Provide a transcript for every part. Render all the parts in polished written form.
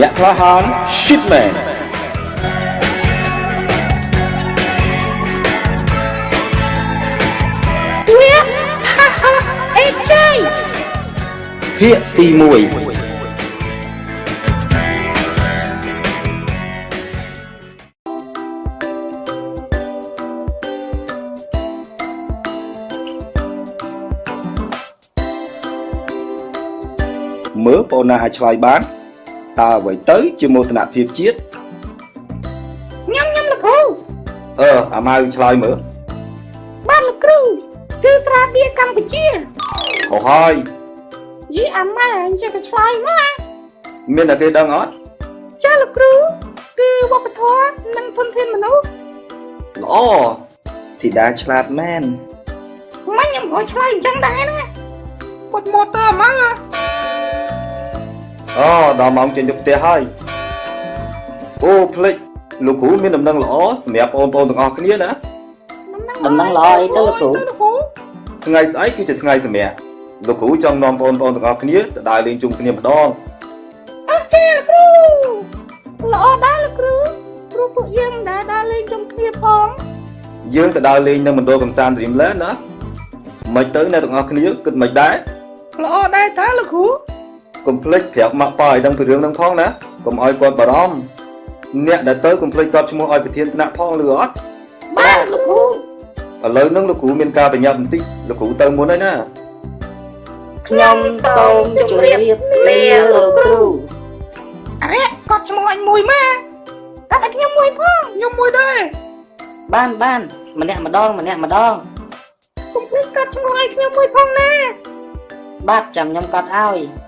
អ្នកក្លាហាន Shipman វាហាហាអេជ័យភាគទី1មើលបងណាអាចឆ្លើយបានតើអ្វីទៅជាមោទនភាពជាតិញ៉ាំលោកគ្រូអាម៉ៅឆ្លើយមើលបាទលោកគ្រូគឺស្រាបៀរកម្ពុជាខុសហើយយីអាម៉ែអញចេះតែឆ្លើយមកមានតែគេដឹងអត់ចាលោកគ្រូគឺវប្បធម៌និងធនធានមនុស្សល្អធីតាឆ្លាតមែនមិនខ្ញុំក៏ឆ្លើយអញ្ចឹងដែរណាគាត់មកទៅអាម៉ែដល់ម៉ោងចេញទៅផ្ទះហើយអូភ្លេចលោកគ្រូមានដំណឹងល្អសម្រាប់បងប្អូនទាំងអស់គ្នាណាដំណឹងល្អអីទៅលោកគ្រូថ្ងៃស្អែកគឺជាថ្ងៃសម្រាប់លោកគ្រូចង់នាំបងប្អូនទាំងអស់គ្នាទៅដើរលេងជុំគ្នាម្ដងអូខេលោកគ្រូល្អដែរលោកគ្រូគ្រូពួកយើងដើរលេងជុំគ្នាផងយើងទៅដើរលេងនៅមណ្ឌលកំសាន្ត Dreamland ណាមិនទៅអ្នកទាំងអស់គ្នាគិតមិនដែរល្អដែរតើលោកគ្រូកុំភ្លេចប្រាប់ម៉ាក់ប៉ាឲ្យដឹងពីរឿងហ្នឹងផងណាកុំឲ្យគាត់បារម្ភអ្នកដែលទៅកុំភ្លេចគាត់ឈ្មោះឲ្យប្រធានថ្នាក់ផងឬអត់បាទលោកគ្រូឥឡូវហ្នឹងលោកគ្រូមានការប្រញាប់បន្តិចលោកគ្រូទៅមុនហើយណាខ្ញុំសូមជម្រាបលាលោកគ្រូអរេគាត់ឈ្មោះអញមួយមកគាត់ឲ្យខ្ញុំមួយផងខ្ញុំមួយដែរបានម្នាក់ម្ដងកុំភ្លេចគាត់ឈ្មោះឲ្យខ្ញុំមួយផងណាបាទចាំខ្ញុំកត់ឲ្យ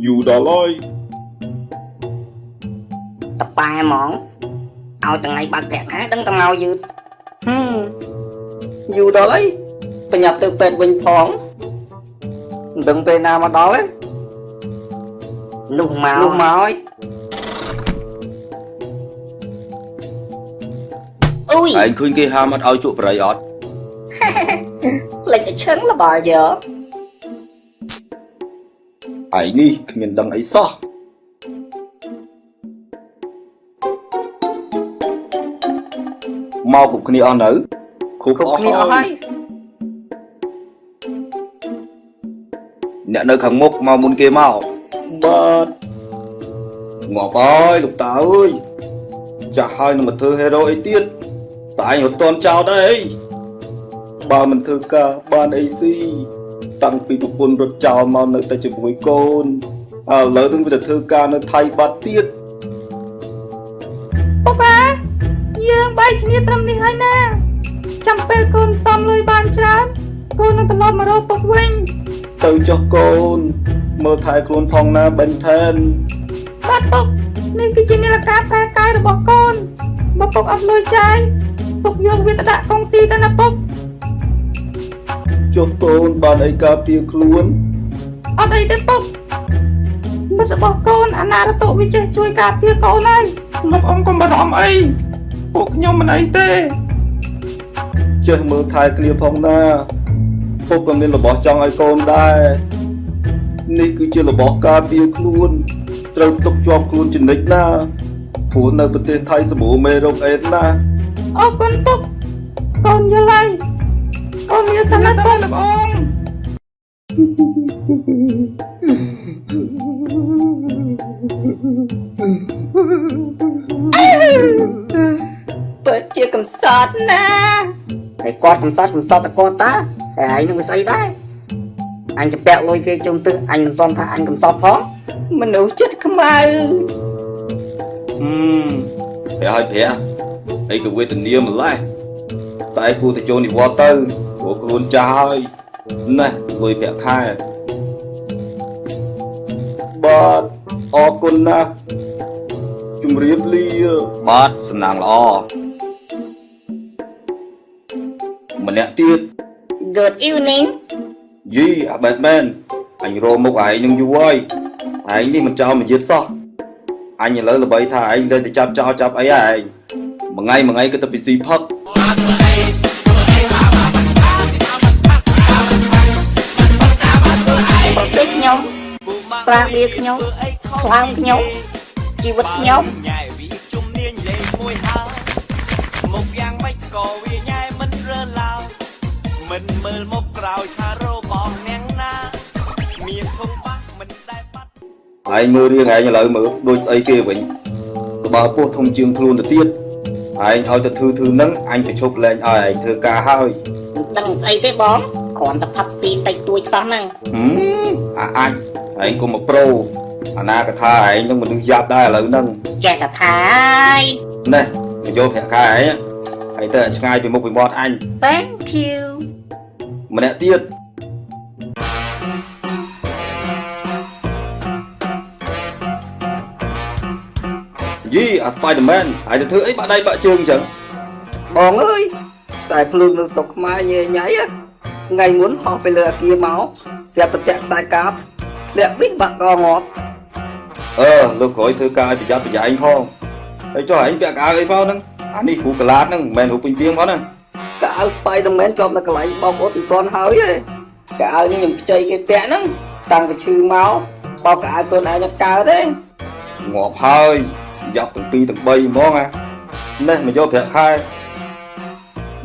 យូរដល់ហើយតប៉ែហ្មងឲ្យថ្ងៃបាក់ប្រាក់ខែដឹងតែមកយឺតយូរដល់ហើយប្រញាប់ទៅពេទ្យវិញផងមិនដឹងពេលណាមកដល់ទេនោះមកហើយអូយឯងឃើញគេហាមអត់ឲ្យជក់បរិយអត់លេចតែឈឹងលបើយើឯនេះគ្មានដឹងអីសោះមកគ្រប់គ្នាអស់នៅគ្រប់គ្នាអស់ហើយអ្នកនៅខាងមុខមកមុនគេមកបាទងាប់ហើយលោកតាអើយចាស់ហើយនឹងមកធ្វើហេរ៉ូអីទៀតតែឯងរត់តន់ចោលដែរអីបើមិនធ្វើការបានអីស៊ីតាំងពីប្រពន្ធរត់ចោលមកនៅតែជាមួយកូនឥឡូវនឹងវាទៅធ្វើការនៅថៃបាត់ទៀតប៉ាប៉ាយើងបែកគ្នាត្រឹមនេះហើយណាចាំពេលកូនសំលុយបានច្រើនកូននឹងត្រឡប់មករកពុកវិញទៅចុះកូនមើលថែខ្លួនផងណាបេនថែនបាទពុកនេះគឺជានាឡិកាប្រែកាយរបស់កូនបើពុកអត់លុយចាយពុកយកវាទៅដាក់កងស៊ីទៅណាពុកចុះកូនបានអីការពារខ្លួនអត់អីទេពុកមិត្តរបស់កូនអនារតុវាចេះជួយការពារកូនហើយលោកអ៊ំកុំបារម្ភអីពួកខ្ញុំមិនអីទេចេះមើលថែគ្នាផងណាពុកក៏មានរបស់ចង់ឲ្យកូនដែរនេះគឺជារបស់ការពារខ្លួនត្រូវទុកជាប់ខ្លួនជានិច្ចណាព្រោះនៅប្រទេសថៃសម្បូរមេរោគអេដណាអរគុណពុកកូនយល់ហើយកូនមានសំណាក់ពុកលោកអ៊ំពិតជាកំសត់ណាហើយគាត់កំសត់តែគាត់តាហើយឯងនឹងវាស្អីដែរអញจะពាក់លុយគេជុំទឹកអញមិនទាន់ថាអញកំសត់ផងមនុស្សចិត្តខ្មៅប្រហែលអីក៏វេទនាម្លេះតែគួរទៅចូលនិវត្តន៍ទៅព្រោះខ្លួនចាស់ហើយណាលុយប្រាក់ខែបាទអរគុណណាស់ជម្រាបលាបាទសំណាងល្អម្នាក់ទៀត Good evening យីអាបែតមែនអញរកមុខឯងនឹងយូរហើយឯងនេះមិនចោលមកយឺតសោះ anh là bậy thà anh lên thì chắp ấy à mà ngay cái tập bị xì phật Bích nhau Ra biệt nhau Khoan nhau Chi vật nhau mình mơ một rào cha rô bò nén na miền không bắc mình đại bắt anh mơ riêng anh lợi mơ đôi ấy kia vậy bà cô thông trường luôn được tiết anh ao cho thư nắng anh phải chụp lên anh thư ca hơi Đừng ấy thế bóng Còn tập thật gì tay tôi sáng năng anh có một pro na cả tha anh nhưng mà đừng giáp đây là nâng Chà cả thái này mình vô thẻ khai ấy anh ta ngay về một cái bọt anh Thank you mà nè tiết gì Spiderman ai được thứ ấy bạn đây bạn trường chẳng Bóng ơi Xài phương nó sọc mai nhẹ nháy á Ngày muốn họ phải lừa kia máu Xẹp tập tẹt xài cáp Lẹ biết bạn gò ngọt lúc hỏi thư ca thì dắt phải anh không để cho anh bẹ cá ấy vào nâng anh đi phụ cả lát nâng men hụt bình viên vào nâng Cả áo Spiderman cho là cái lấy bóng ốt thì con hơi ấy Cả áo như những chơi cái tẹ nâng Tăng cái chư máu Bao cả con ai nhập cao đấy ngọt hơi dọc từng pi từng bay món à này mình vô thẻ khai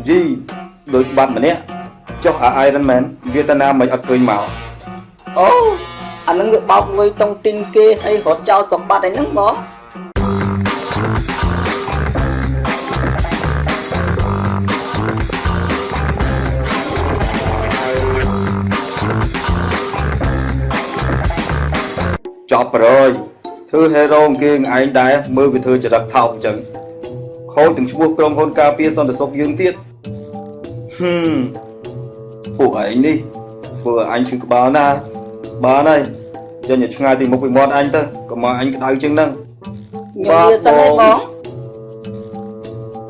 gì đôi bạn mà nè cho Iron Man Vietnam mày ắt cười màu anh nó ngược bao với thông tin kia hay hỗ trợ sọc bát đánh nâng bó chọc rồi thư hero kia anh đã mơ về thư chỉ đặt thọc chẳng khôi từng chút trong hôn ca pia xong được sốc dương tiết phụ anh đi vừa anh chưa có báo này cho nhà chung ai tìm một cái món anh thôi còn mà anh đau chân năng nhưng như sao đây bóng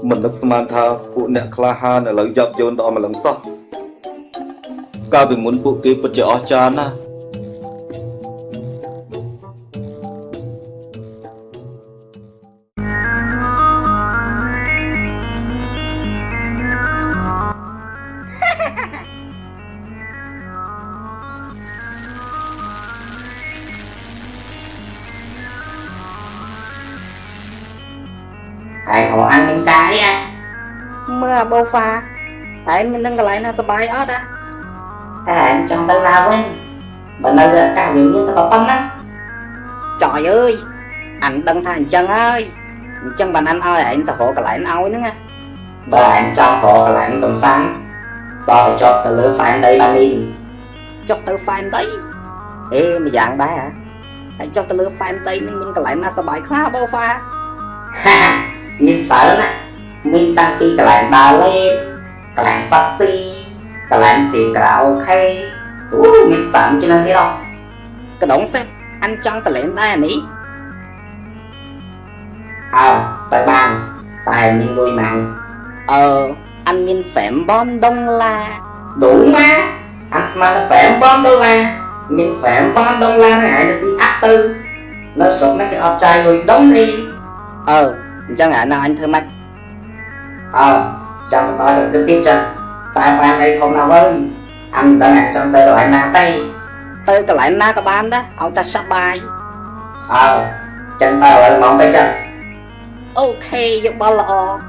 mình được Samantha phụ nè Klaha là lợi dập cho đó mà lần sau ca vì muốn phụ kia vật trợ chan à Tại họ ăn mình cái à Mưa bầu pha Tại mình nâng cái lại nó sắp bài ớt á anh chẳng tên nào quên Bạn ơi là cả những như tao tâm á Trời ơi Anh đăng thằng chân ơi Chân bạn anh ơi anh ta hộ cái lại anh ơi nữa nha Bà anh cho hộ cái lại anh còn sáng Bà phải cho tao lửa phản đây bà mình Cho tao phản đấy Ê mà dạng đấy hả Anh cho tao lửa phản đây nên mình cái lại nó sắp bài khá bầu pha Ha mình sợ nè mình tăng đi cái lạnh bà lên cái lạnh phát xì cái lạnh xì cả ok mình sợ cho nên thế đâu cái đống xem anh trong cái lạnh đây nỉ tại bàn tại mình nuôi mạng anh mình phèm bom đông la đúng má anh mà phèm bom đông la mình phèm bom đông la này là gì ác tư nó sụp mấy cái ọc trai rồi đóng đi chẳng hạn nào anh thơ mạch chẳng tao chẳng cứ tiếp chân tại phải đây không nào ơi anh đã ngạc trong tơ lại na tay tơ cái lại na các bạn đó ông ta sắp bài chân tao lại mong tay chân ok giúp bao lọ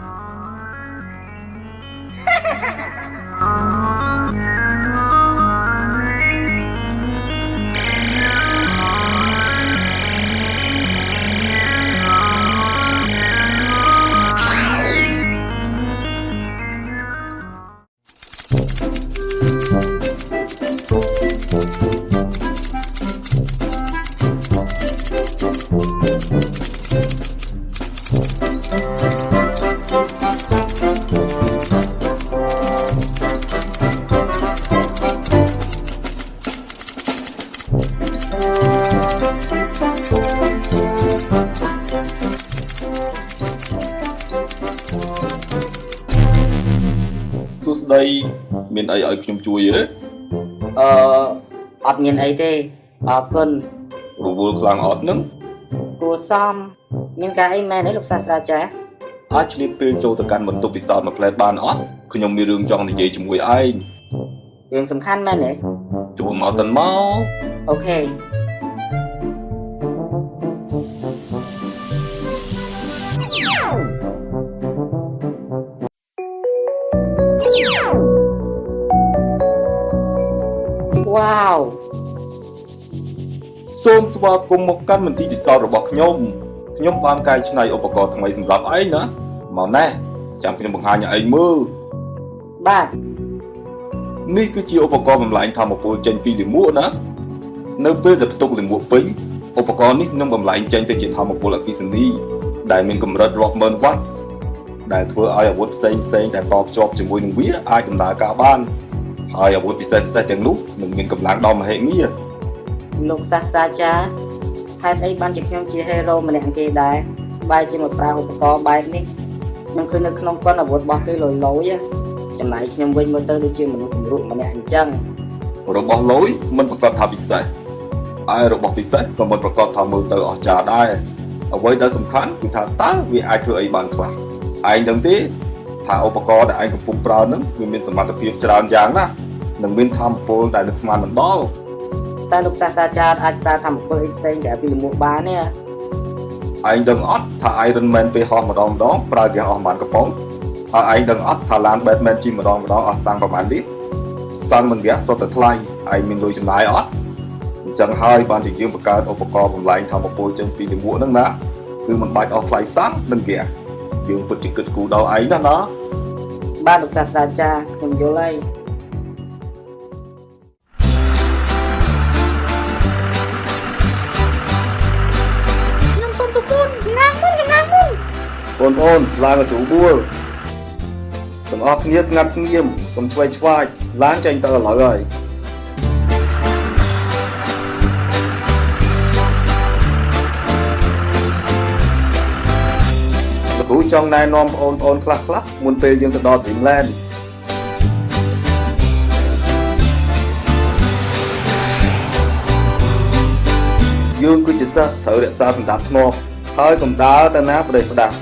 đây miền ấy ở trong chui ấy ọt miền ấy thế ọt cân rồi vô làm ọt nứng គួរសមមានការអីមែនទេលោកសាស្ត្រាចារ្យ អាចឆ្លៀតពេលចូលទៅកាន់បន្ទប់ពិសោធន៍មួយផ្លែតបានអត់ខ្ញុំមានរឿងចង់និយាយជាមួយឯង រឿងសំខាន់មែនទេ ចូលមកសិនមក អូខេវ៉ាវ សូមស្វាគមន៍មកកាន់មន្ទីរពិសោធន៍របស់ខ្ញុំបានកែច្នៃឧបករណ៍ថ្មីសម្រាប់ឯងណាមកណែចាំខ្ញុំបង្ហាញឲ្យឯងមើល បាទ នេះគឺជាឧបករណ៍បំលែងធម្មពលចេញពីលាមកណានៅពេលដែលផ្ទុកលាមកពេញឧបករណ៍នេះនឹងបំលែងចេញទៅជាធម្មពលអគ្គិសនីដែលមានកម្រិតរាប់ម៉ឺនវ៉ាត់ដែលធ្វើឲ្យអាវុធផ្សេងដែលតភ្ជាប់ជាមួយនឹងវាអាចដំណើរការបានហើយអាវុធពិសេសទាំងនោះនឹងមានកម្លាំងដ៏មហិមា លោកសាស្ត្រាចារ្យហេតុអីបានជាខ្ញុំជាហេរ៉ូម្នាក់គេដែរបែរជាមកប្រើឧបករណ៍បែបនេះខ្ញុំឃើញនៅក្នុងប៉ុនអាវុធរបស់គេលយចំណែកខ្ញុំវិញមើលទៅដូចជាមនុស្សគំរូម្នាក់អញ្ចឹង របស់លយមិនប្រកាសថាពិសេសហើយរបស់ពិសេសក៏មិនប្រកាសថាមើលទៅអស្ចារ្យដែរអ្វីដែលសំខាន់គឺថាតើវាអាចធ្វើអីបានខ្លះឯងដឹងទេថាឧបករណ៍ដែលឯងកំពុងប្រើនឹងវាមានសមត្ថភាពច្រើនយ៉ាងណាស់និងមានធម្មពលដែលនឹកស្មានមិនដល់ តែលោកសាស្ត្រាចារ្យអាចប្រើធម្មពលអីផ្សេងដែលពីលមួកបានទេ ឯងដឹងអត់ថា Iron Man ពេលហោះម្ដងប្រើហ្គាសអស់ប៉ុន្មានកំប៉ុងហើយឯងដឹងអត់ថាឡាន Batman ជិះម្ដងអស់សាំងប្រហែលលីត្រសាំងនិងហ្គាសសុទ្ធតែថ្លៃឯងមានលុយចំណាយអត់អញ្ចឹងហើយបានជាយើងបង្កើតឧបករណ៍បំលែងធម្មពលចេញពីលាមកហ្នឹងណាគឺមិនបាច់អស់ថ្លៃសាំងនិងហ្គាសយើងពិតជាគិតគូរដល់ឯងណា បាទលោកសាស្ត្រាចារ្យខ្ញុំយល់ហើយ បងប្អូនឡើងទៅស្រួលបួលទាំងអស់គ្នាស្ងាត់ស្ងៀមកុំឆ្វេងឆ្វាចឡើងចេញទៅឥឡូវហើយលោកគ្រូចង់ណែនាំបងប្អូនខ្លះមុនពេលយើងទៅដល់ Dreamland យើងគឺជាសិស្សត្រូវរក្សាសណ្ដាប់ធ្នាប់ហើយកុំដើរទៅណាប្រទេសផ្ដាស់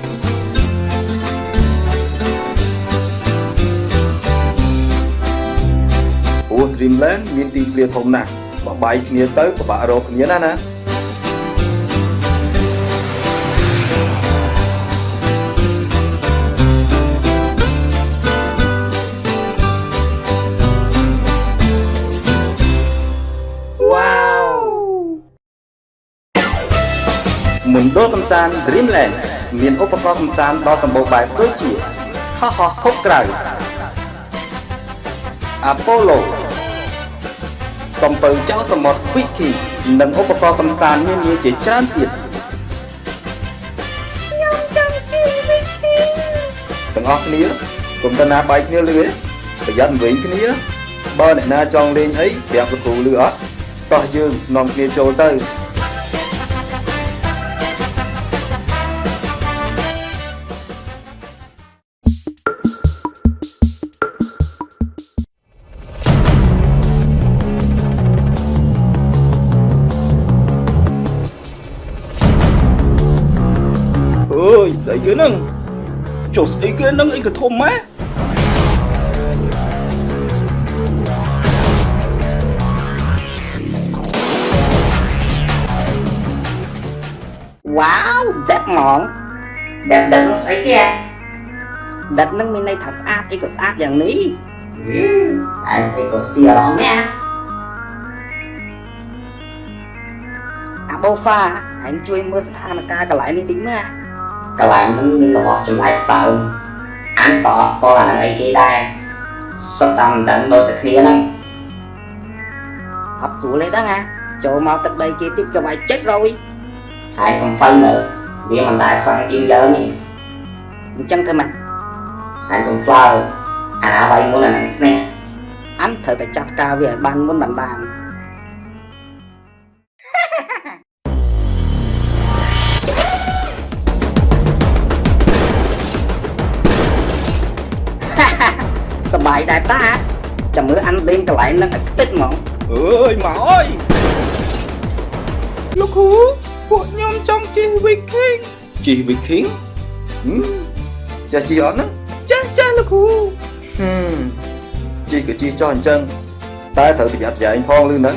អូ Dreamland មានទីធ្លាធំណាស់បើបែកគ្នាទៅពិបាករកគ្នាណា មណ្ឌលកំសាន្ត Dreamland មានឧបករណ៍កំសាន្តដ៏សម្បូរបែបដូចជាខុសហោះខុបក្រៅ Apollo សំពៅចៅសមុទ្រ Wiki និងឧបករណ៍កំសាន្តនានាជាច្រើនទៀតខ្ញុំចង់ជិះ Wiki ទាំងអស់គ្នាកុំទៅណាបែកគ្នាលឺទេប្រយ័ត្នវិញគ្នាបើអ្នកណាចង់លេងអីប្រាប់លោកគ្រូលឺអត់តោះយើងនាំគ្នាចូលទៅ ơi xảy cái nâng chỗ ấy cái nâng ấy cái thôm má wow đẹp mỏng đẹp đất nó sấy kìa đất nâng bên đây thật ác ấy có ácอย่างนี้ anh thấy có xìa đó nha bô pha anh chui mưa thang ca cả lại đi tính mà cả lại mình có bỏ trong lại sợ anh tỏ có là đây kia đây sắp tầm tận đôi thật kia này ấp xuống lấy đó nha chỗ mau tận đây kia tiếp cho mày chết rồi anh còn phân nữa vì mình lại khoan chuyên giới nè chân thôi mà anh còn flow anh áo bay muốn là anh snap anh thử phải chặt cao về bàn muốn bàn bànสบายได้ตาจะมืออันเล่นกันไหลนั่งติดหมองเอ้ยหมาเอ้ยลูกหูพวกยอมจองจี វិខេងជីវិខេងចាស់ជីអត់ណាចាស់លោកគ្រូជីក៏ជីចោះអញ្ចឹងតែត្រូវប្រយ័ត្នប្រយែងផងលឺហ្នឹង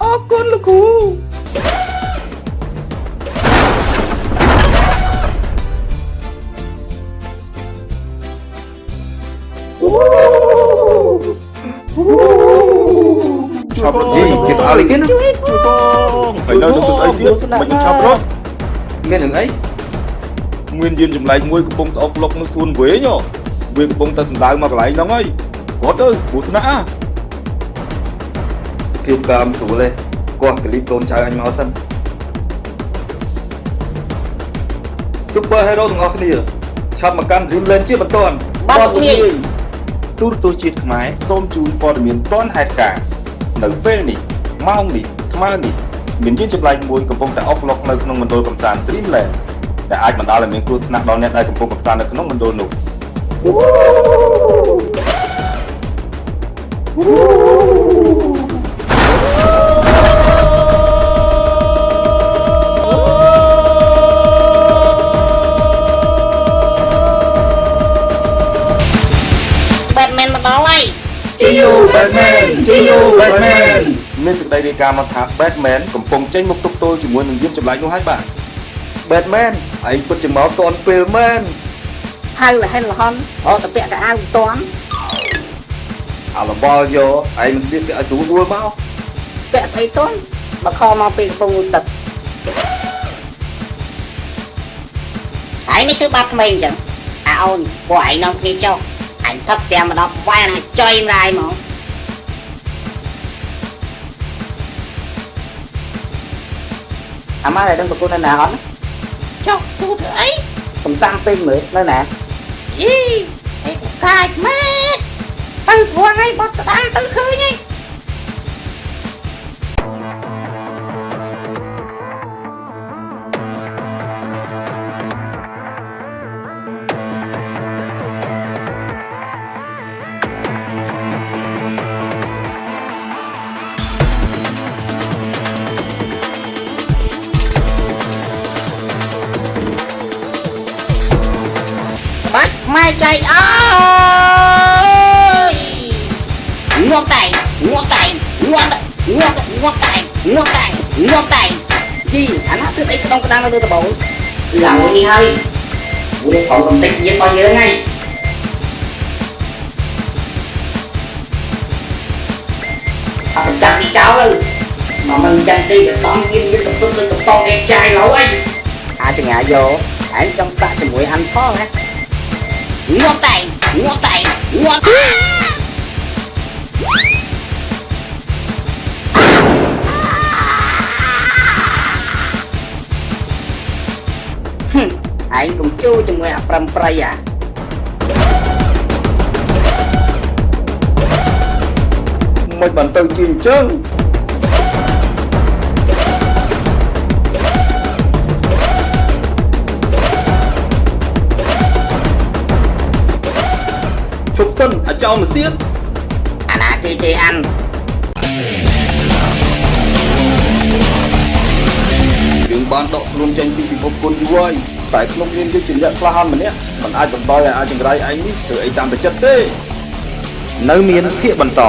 អរគុណលោកគ្រូឆាប់យីគេអត់អីគេណាបងហើយនៅនឹងទៅស្អីទៀតមិនឆាប់រត់មាននឹងអីមានយានចម្លែកមួយកំពុងទៅអុកលុកនៅសួនវែងវាកំពុងតែសម្ដៅមកកន្លែងហ្នឹងហើយគាត់ទៅព្រោះថ្នាក់ភាពកាមស្រួលទេគាត់ក្លីបកូនចៅអញមកសិន Super Hero ទាំងអស់គ្នាឆាប់មកកាន់ Dreamland ជាបន្ទាន់បាទលាទូរទស្សន៍ជាតិខ្មែរសូមជូនព័ត៌មានទាន់ហេតុការណ៍នៅពេលនេះម៉ោងនេះថ្មនេះមានយានចម្លែកមួយកំពុងតែអុកឡុកនៅក្នុងមណ្ឌលកំសាន្ត Dreamland ដែលអាចបណ្ដាលឲ្យមានគ្រោះថ្នាក់ដល់អ្នកដែលកំពុងកំសាន្តនៅក្នុងមណ្ឌលនោះBatman មកដល់ហើយ ជីយូ Batman មានសេចក្តីរាយការណ៍មកថា Batman កំពុងចេញមកទប់ទល់ជាមួយនឹងយានចម្លែកនោះហើយបាទ Batman ឯងពិតជាមកតាន់ពេលមែន ហៅលហិនលហន់អត់ទៅពាក់កៅអៅមិនតាន់ អាលបល់យកឯងមិនស្លៀកពាក់ឲ្យស្រួលដួលមក ពាក់ស្អីតាន់បើខមកពីកំពង់ទឹកឯងនេះគឺបាត់ថ្មីអញ្ចឹងអូនពួកឯងនាំគ្នាចុះអញថឹកស្ទះមកដល់វ៉ែណាចុយម្ដាយមកអាម៉ាឲ្យដឹងប្រគល់នៅណាអត់ចុះសួរធ្វើអីកំសាំងពេញមើលនៅណាយីអីកាចម៉ែទៅព្រោះឲ្យបាត់ស្ដាយទៅឃើញហីម៉ែចៃអើយងាប់តែងាប់តែងាប់តែងាប់តែងាប់តែងាប់តែងាប់តែជីអាណាធ្វើអីក្នុងក្តាំងនៅលើដបងឡើងនេះហើយមួយផងកំតិចយើងរបស់យើងហើយអត់ចាំទីចោលមកមិនចាំទីតំមានវាកំពុងកំតងឯចាយឡើយអាចងាយកឯងចង់សាក់ជាមួយអានផងណាងាប់តែងាប់តែងាប់ឯងកុំជួជាមួយអាប្រឹមប្រៃមិនបានទៅជាអញ្ចឹងជប់សិនអាចោលមកសៀតអាណាគេអានយើងបានដកខ្លួនចេញពីពិភពគុណយូរហើយតែក្នុងនាមជាអ្នកក្លាហានម្នាក់មិនអាចបន្តឲ្យអាចចង្រៃឯងនេះធ្វើអីតាមតែចិត្តទេនៅមានភាគបន្ត